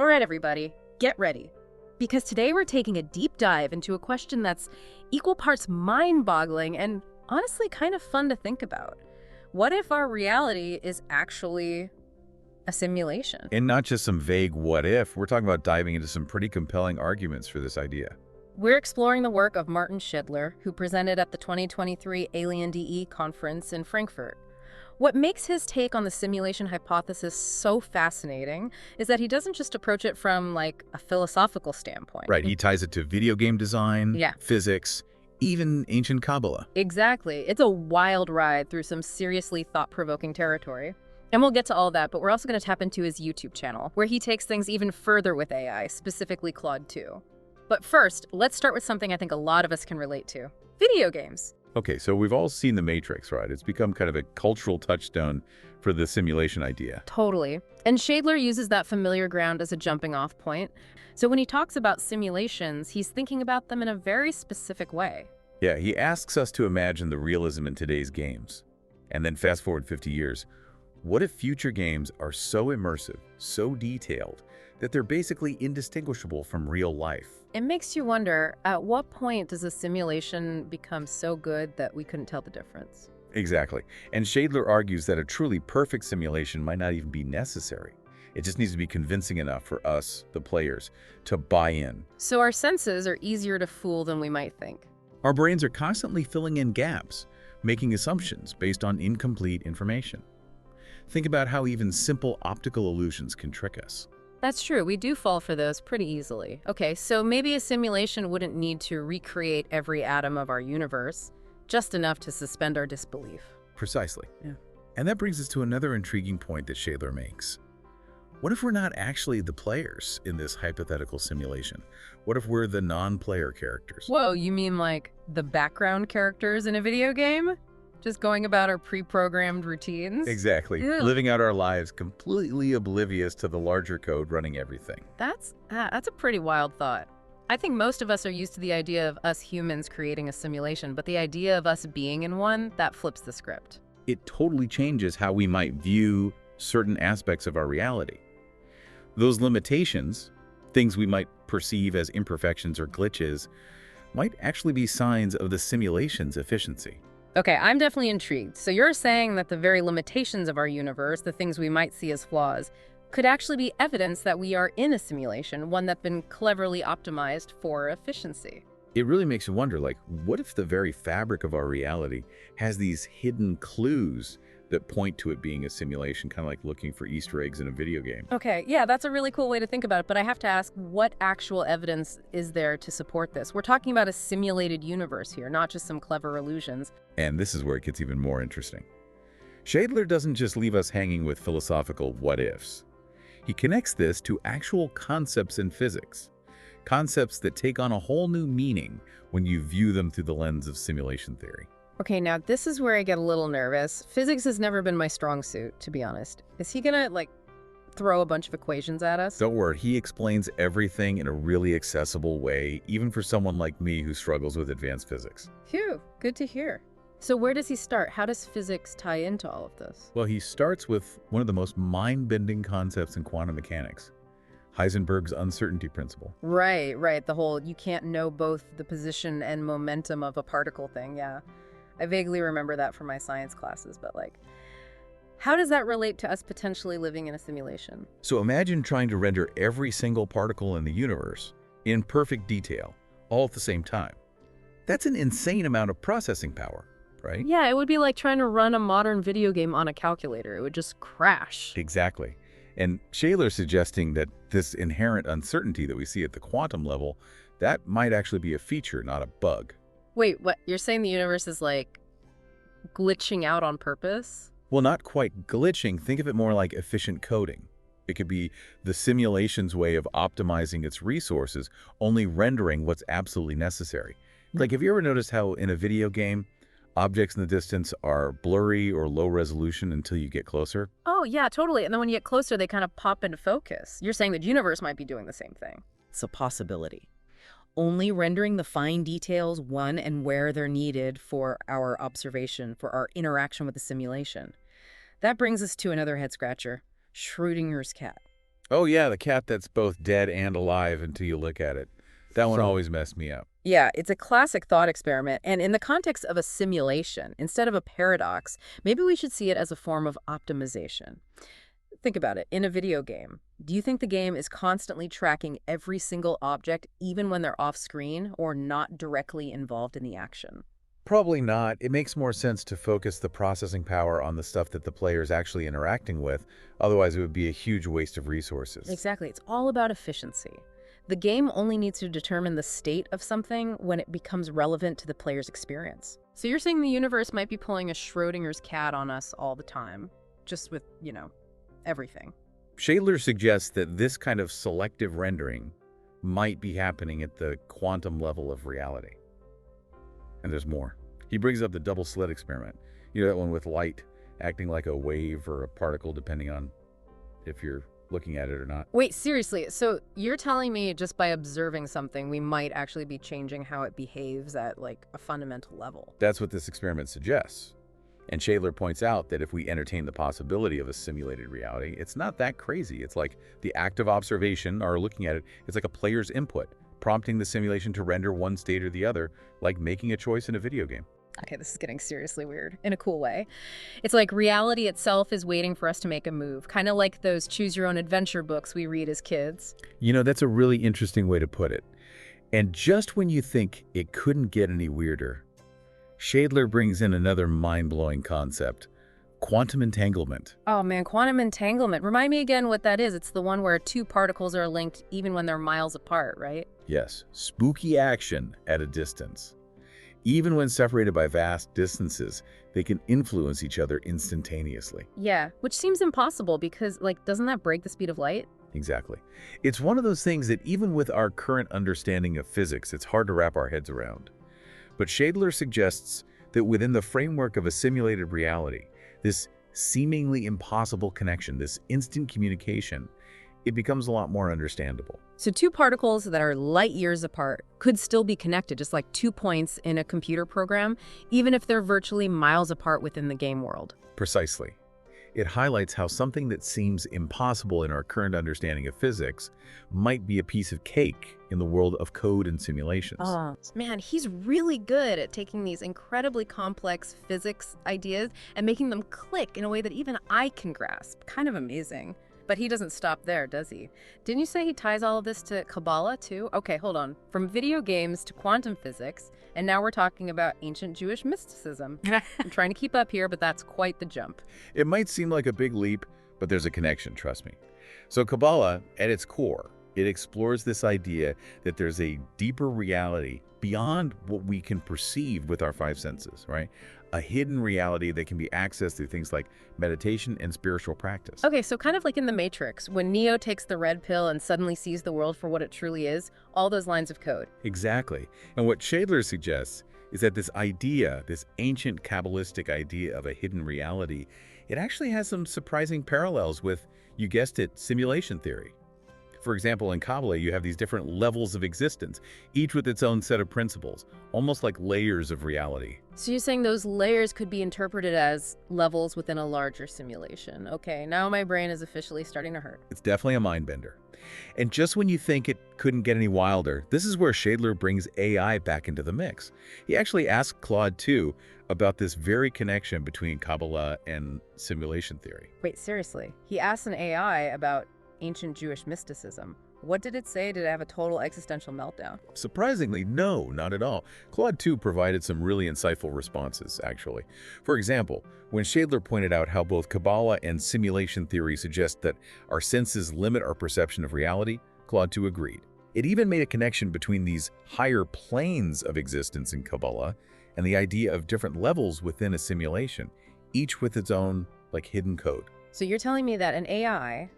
All right, everybody, get ready. Because today we're taking a deep dive into a question that's equal parts mind-boggling and honestly kind of fun to think about. What if our reality is actually a simulation? And not just some vague what if, we're talking about diving into some pretty compelling arguments for this idea. We're exploring the work of Martin Schindler, who presented at the 2023 Alien DE conference in Frankfurt. What makes his take on the simulation hypothesis so fascinating is that he doesn't just approach it from, like, a philosophical standpoint. Right, he ties it to video game design, Yeah. physics, even ancient Cabala. Exactly. It's a wild ride through some seriously thought-provoking territory. And we'll get to all that, but we're also going to tap into his YouTube channel, where he takes things even further with AI, specifically Claude 2. But first, let's start with something I think a lot of us can relate to. Video games. Okay, so we've all seen The Matrix, right? It's become kind of a cultural touchstone for the simulation idea. Totally. And Schindler uses that familiar ground as a jumping-off point. So when he talks about simulations, he's thinking about them in a very specific way. Yeah, he asks us to imagine the realism in today's games. And then fast forward 50 years. What if future games are so immersive, so detailed, that they're basically indistinguishable from real life? It makes you wonder, at what point does a simulation become so good that we couldn't tell the difference? Exactly. And Schindler argues that a truly perfect simulation might not even be necessary. It just needs to be convincing enough for us, the players, to buy in. So our senses are easier to fool than we might think. Our brains are constantly filling in gaps, making assumptions based on incomplete information. Think about how even simple optical illusions can trick us. That's true. We do fall for those pretty easily. Okay, so maybe a simulation wouldn't need to recreate every atom of our universe, just enough to suspend our disbelief. Precisely. Yeah. And that brings us to another intriguing point that Schindler makes. What if we're not actually the players in this hypothetical simulation? What if we're the non-player characters? Whoa, you mean like the background characters in a video game? Just going about our pre-programmed routines? Exactly. Ew. Living out our lives completely oblivious to the larger code running everything. That's a pretty wild thought. I think most of us are used to the idea of us humans creating a simulation, but the idea of us being in one, that flips the script. It totally changes how we might view certain aspects of our reality. Those limitations, things we might perceive as imperfections or glitches, might actually be signs of the simulation's efficiency. Okay, I'm definitely intrigued. So you're saying that the very limitations of our universe, the things we might see as flaws, could actually be evidence that we are in a simulation, one that's been cleverly optimized for efficiency. It really makes you wonder, like, what if the very fabric of our reality has these hidden clues that point to it being a simulation, kind of like looking for Easter eggs in a video game? Okay, yeah, that's a really cool way to think about it, but I have to ask, what actual evidence is there to support this? We're talking about a simulated universe here, not just some clever illusions. And this is where it gets even more interesting. Schindler doesn't just leave us hanging with philosophical what-ifs. He connects this to actual concepts in physics, concepts that take on a whole new meaning when you view them through the lens of simulation theory. Okay, now this is where I get a little nervous. Physics has never been my strong suit, to be honest. Is he gonna, like, throw a bunch of equations at us? Don't worry, he explains everything in a really accessible way, even for someone like me who struggles with advanced physics. Phew, good to hear. So where does he start? How does physics tie into all of this? Well, he starts with one of the most mind-bending concepts in quantum mechanics, Heisenberg's uncertainty principle. Right, the whole you can't know both the position and momentum of a particle thing, yeah. I vaguely remember that from my science classes, but like, how does that relate to us potentially living in a simulation? So imagine trying to render every single particle in the universe in perfect detail, all at the same time. That's an insane amount of processing power, right? Yeah, it would be like trying to run a modern video game on a calculator. It would just crash. Exactly. And Schindler's suggesting that this inherent uncertainty that we see at the quantum level, that might actually be a feature, not a bug. Wait, what? You're saying the universe is like glitching out on purpose? Well, not quite glitching. Think of it more like efficient coding. It could be the simulation's way of optimizing its resources, only rendering what's absolutely necessary. Like, have you ever noticed how in a video game, objects in the distance are blurry or low resolution until you get closer? Oh, yeah, totally. And then when you get closer, they kind of pop into focus. You're saying the universe might be doing the same thing. It's a possibility. Only rendering the fine details when and where they're needed for our observation, for our interaction with the simulation. That brings us to another head-scratcher, Schrödinger's cat. Oh yeah, the cat that's both dead and alive until you look at it. That one So, always messed me up. Yeah, it's a classic thought experiment, and in the context of a simulation, instead of a paradox, maybe we should see it as a form of optimization. Think about it. In a video game, do you think the game is constantly tracking every single object, even when they're off screen or not directly involved in the action? Probably not. It makes more sense to focus the processing power on the stuff that the player is actually interacting with. Otherwise, it would be a huge waste of resources. Exactly. It's all about efficiency. The game only needs to determine the state of something when it becomes relevant to the player's experience. So you're saying the universe might be pulling a Schrodinger's cat on us all the time, just with, everything. Shadler suggests that this kind of selective rendering might be happening at the quantum level of reality. And there's more. He brings up the double slit experiment. You know, that one with light acting like a wave or a particle depending on if you're looking at it or not. Wait, seriously, so you're telling me just by observing something, we might actually be changing how it behaves at, like, a fundamental level? That's what this experiment suggests. And Shadler points out that if we entertain the possibility of a simulated reality, it's not that crazy. It's like the act of observation, or looking at it, it's like a player's input, prompting the simulation to render one state or the other, like making a choice in a video game. Okay, this is getting seriously weird, in a cool way. It's like reality itself is waiting for us to make a move, kind of like those choose-your-own-adventure books we read as kids. You know, that's a really interesting way to put it. And just when you think it couldn't get any weirder, Shadler brings in another mind-blowing concept: quantum entanglement. Oh man, quantum entanglement. Remind me again what that is. It's the one where two particles are linked even when they're miles apart, right? Yes, spooky action at a distance. Even when separated by vast distances, they can influence each other instantaneously. Yeah, which seems impossible because, like, doesn't that break the speed of light? Exactly. It's one of those things that even with our current understanding of physics, it's hard to wrap our heads around. But Shadler suggests that within the framework of a simulated reality, this seemingly impossible connection, this instant communication, it becomes a lot more understandable. So two particles that are light years apart could still be connected, just like 2 points in a computer program, even if they're virtually miles apart within the game world. Precisely. It highlights how something that seems impossible in our current understanding of physics might be a piece of cake in the world of code and simulations. Oh, man, he's really good at taking these incredibly complex physics ideas and making them click in a way that even I can grasp. Kind of amazing. But he doesn't stop there, does he? Didn't you say he ties all of this to Cabala, too? Okay, hold on. From video games to quantum physics, and now we're talking about ancient Jewish mysticism. I'm trying to keep up here, but that's quite the jump. It might seem like a big leap, but there's a connection, trust me. So Cabala, at its core, it explores this idea that there's a deeper reality beyond what we can perceive with our five senses, right? A hidden reality that can be accessed through things like meditation and spiritual practice. Okay, so kind of like in The Matrix, when Neo takes the red pill and suddenly sees the world for what it truly is, all those lines of code. Exactly. And what Shadler suggests is that this idea, this ancient Kabbalistic idea of a hidden reality, it actually has some surprising parallels with, you guessed it, simulation theory. For example, in Cabala, you have these different levels of existence, each with its own set of principles, almost like layers of reality. So you're saying those layers could be interpreted as levels within a larger simulation. Okay, now my brain is officially starting to hurt. It's definitely a mind bender. And just when you think it couldn't get any wilder, this is where Shadler brings AI back into the mix. He actually asked Claude 2 about this very connection between Cabala and simulation theory. Wait, seriously? He asked an AI about ancient Jewish mysticism. What did it say? Did it have a total existential meltdown? Surprisingly, no, not at all. Claude 2 provided some really insightful responses, actually. For example, when Shadler pointed out how both Cabala and simulation theory suggest that our senses limit our perception of reality, Claude 2 agreed. It even made a connection between these higher planes of existence in Cabala and the idea of different levels within a simulation, each with its own, hidden code. So you're telling me that an AI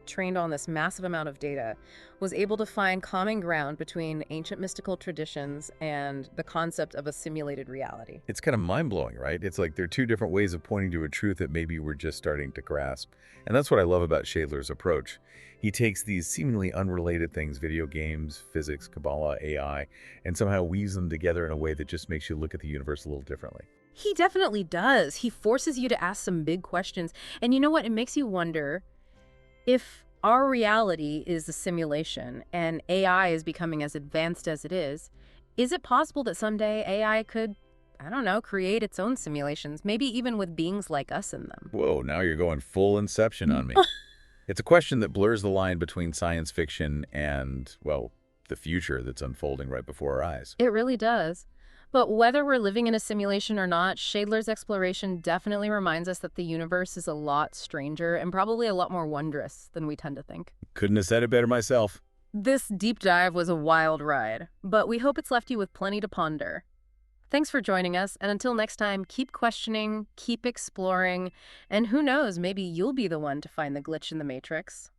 trained on this massive amount of data was able to find common ground between ancient mystical traditions and the concept of a simulated reality. It's kind of mind-blowing, right? It's like they're two different ways of pointing to a truth that maybe we're just starting to grasp. And that's what I love about Shadler's approach. He takes these seemingly unrelated things, video games, physics, Cabala, AI, and somehow weaves them together in a way that just makes you look at the universe a little differently. He definitely does. He forces you to ask some big questions. And you know what? It makes you wonder if our reality is a simulation, and AI is becoming as advanced as it is it possible that someday AI could, I don't know, create its own simulations, maybe even with beings like us in them? Whoa, now you're going full Inception on me. It's a question that blurs the line between science fiction and, well, the future that's unfolding right before our eyes. It really does. But whether we're living in a simulation or not, Shadler's exploration definitely reminds us that the universe is a lot stranger and probably a lot more wondrous than we tend to think. Couldn't have said it better myself. This deep dive was a wild ride, but we hope it's left you with plenty to ponder. Thanks for joining us, and until next time, keep questioning, keep exploring, and who knows, maybe you'll be the one to find the glitch in the Matrix.